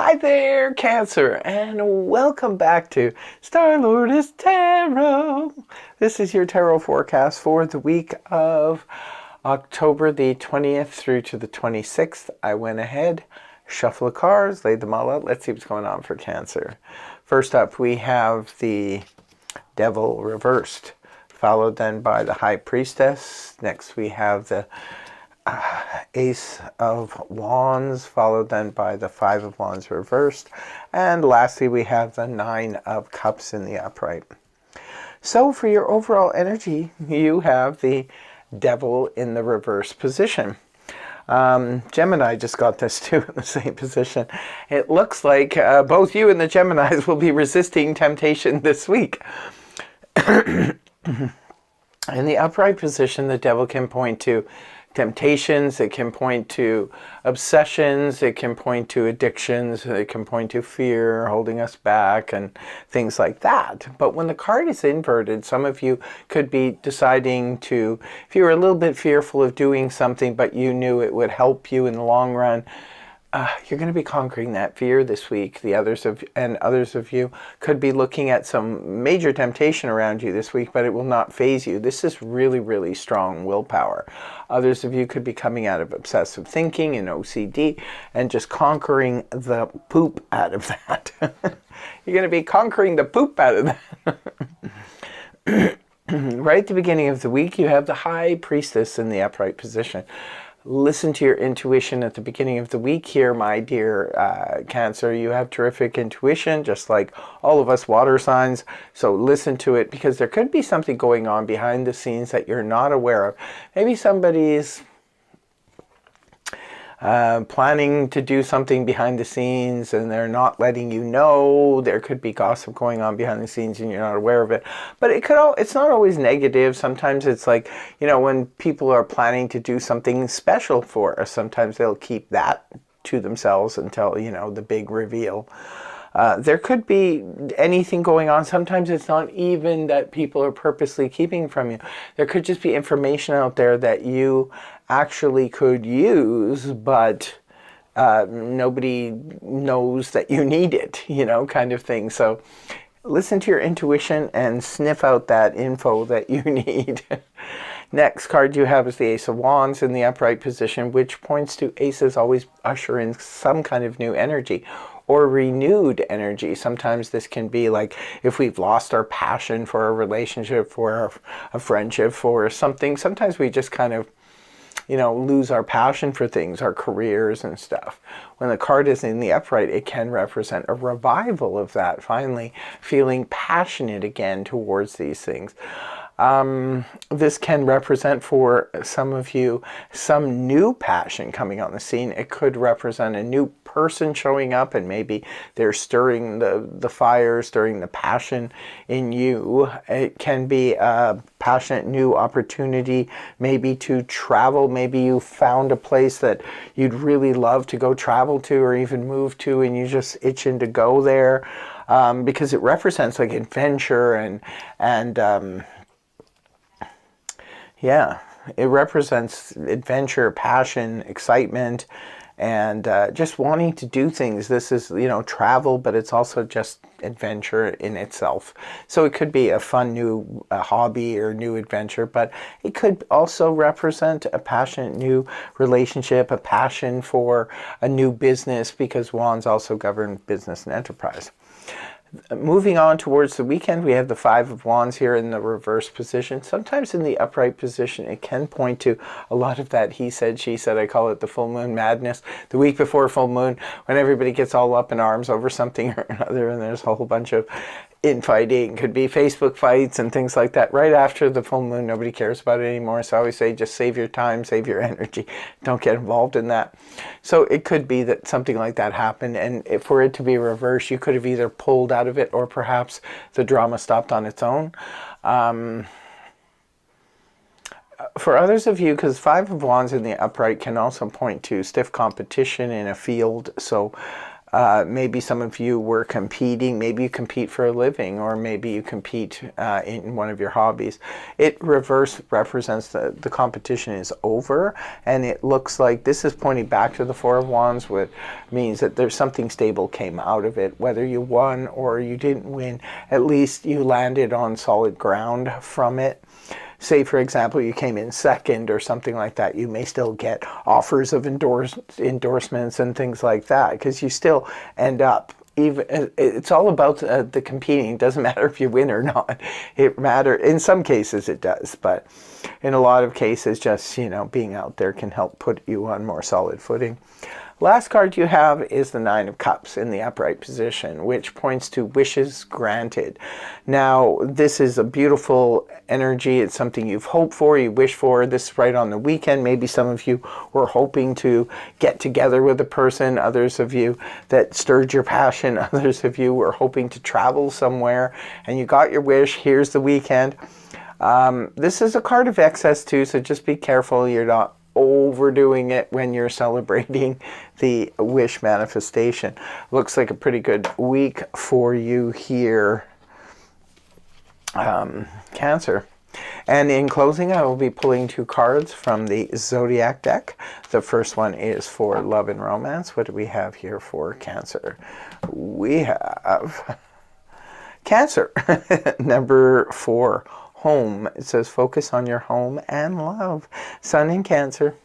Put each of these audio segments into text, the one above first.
Hi there, Cancer, and welcome back to Star-Lord's Tarot. This is your tarot forecast for the week of October the 20th through to the 26th. I went ahead, shuffled the cards, laid them all out. Let's see what's going on for Cancer. First up, we have the Devil reversed, followed then by the High Priestess. Next, we have the Ace of Wands, followed then by the Five of Wands reversed. And lastly, we have the Nine of Cups in the upright. So for your overall energy, you have the Devil in the reverse position. Gemini just got this too in the same position. It looks like both you and the Geminis will be resisting temptation this week. In the upright position, the Devil can point to temptations, it can point to obsessions, it can point to addictions, it can point to fear holding us back and things like that. But when the card is inverted, some of you could be deciding to, if you were a little bit fearful of doing something but you knew it would help you in the long run, you're going to be conquering that fear this week. Others of you could be looking at some major temptation around you this week, but it will not faze you. This is really, really strong willpower. Others of you could be coming out of obsessive thinking and OCD and just conquering the poop out of that. You're going to be conquering the poop out of that. Right at the beginning of the week, you have the High Priestess in the upright position. Listen to your intuition at the beginning of the week here, my dear Cancer. You have terrific intuition, just like all of us water signs. So listen to it, because there could be something going on behind the scenes that you're not aware of. Maybe somebody's planning to do something behind the scenes and they're not letting you know. There could be gossip going on behind the scenes and you're not aware of it. But it's not always negative. Sometimes it's like, when people are planning to do something special for us, sometimes they'll keep that to themselves until, the big reveal. There could be anything going on. Sometimes it's not even that people are purposely keeping from you. There could just be information out there that you actually could use, but nobody knows that you need it, kind of thing. So listen to your intuition and sniff out that info that you need. Next card you have is the Ace of Wands in the upright position, which points to aces always usher in some kind of new energy or renewed energy. Sometimes this can be like if we've lost our passion for a relationship, for a friendship, for something. Sometimes we just kind of lose our passion for things, our careers and stuff. When the card is in the upright, it can represent a revival of that, finally feeling passionate again towards these things. This can represent for some of you some new passion coming on the scene. It could represent a new person showing up, and maybe they're stirring the fire, stirring the passion in you. It can be a passionate new opportunity, maybe to travel. Maybe you found a place that you'd really love to go travel to or even move to, and you just itching to go there, because it represents like adventure and yeah, it represents adventure, passion, excitement, and just wanting to do things. This is, travel, but it's also just adventure in itself. So it could be a fun new hobby or new adventure, but it could also represent a passionate new relationship, a passion for a new business, because wands also govern business and enterprise. Moving on towards the weekend, we have the Five of Wands here in the reverse position. Sometimes in the upright position, it can point to a lot of that he said, she said. I call it the full moon madness. The week before full moon, when everybody gets all up in arms over something or another, and there's a whole bunch of infighting. Could be Facebook fights and things like that. Right after the full moon, nobody cares about it anymore. So I always say, just save your time, save your energy. Don't get involved in that. So it could be that something like that happened, and for it to be reversed, you could have either pulled out of it or perhaps the drama stopped on its own. For others of you, because Five of Wands in the upright can also point to stiff competition in a field. So Maybe some of you were competing. Maybe you compete for a living, or maybe you compete in one of your hobbies. It represents the competition is over, and it looks like this is pointing back to the Four of Wands, which means that there's something stable came out of it. Whether you won or you didn't win, at least you landed on solid ground from it. Say, for example, you came in second or something like that, you may still get offers of endorsements and things like that, because you still end up, even it's all about the competing. It doesn't matter if you win or not. It matters. In some cases it does, but in a lot of cases, just, you know, being out there can help put you on more solid footing. Last card you have is the Nine of Cups in the upright position, which points to wishes granted. Now, this is a beautiful energy. It's something you've hoped for, you wish for. This is right on the weekend. Maybe some of you were hoping to get together with a person. Others of you that stirred your passion. Others of you were hoping to travel somewhere, and you got your wish. Here's the weekend. This is a card of excess too, so just be careful you're not overdoing it when you're celebrating the wish manifestation. Looks like a pretty good week for you here, Cancer. And in closing, I will be pulling 2 cards from the Zodiac deck. The first one is for love and romance. What do we have here for Cancer? We have Cancer, number 4. Home. It says focus on your home and love. Sun in Cancer.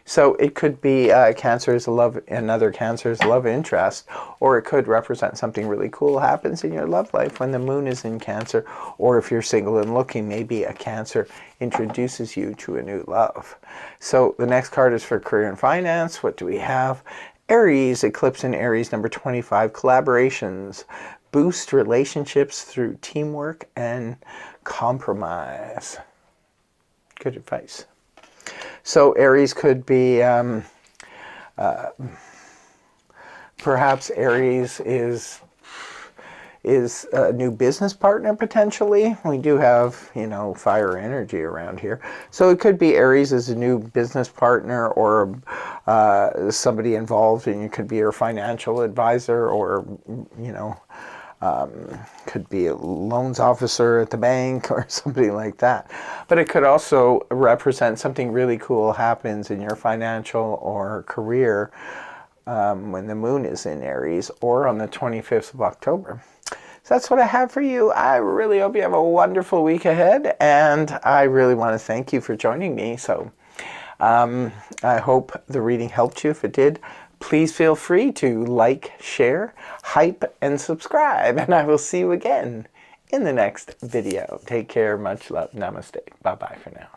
So it could be Cancer's love, another Cancer's love interest, or it could represent something really cool happens in your love life when the moon is in Cancer, or if you're single and looking, maybe a Cancer introduces you to a new love. So the next card is for career and finance. What do we have? Aries, eclipse in Aries, number 25, collaborations. Boost relationships through teamwork and compromise. Good advice. So Aries could be, perhaps Aries is a new business partner potentially. We do have, you know, fire energy around here. So it could be Aries as a new business partner, or somebody involved, and you could be your financial advisor, or, you know, could be a loans officer at the bank or something like that. But it could also represent something really cool happens in your financial or career when the moon is in Aries, or on the 25th of October. So that's what I have for you. I really hope you have a wonderful week ahead, and I really want to thank you for joining me. So I hope the reading helped you. If it did, please feel free to like, share, hype, and subscribe. And I will see you again in the next video. Take care. Much love. Namaste. Bye-bye for now.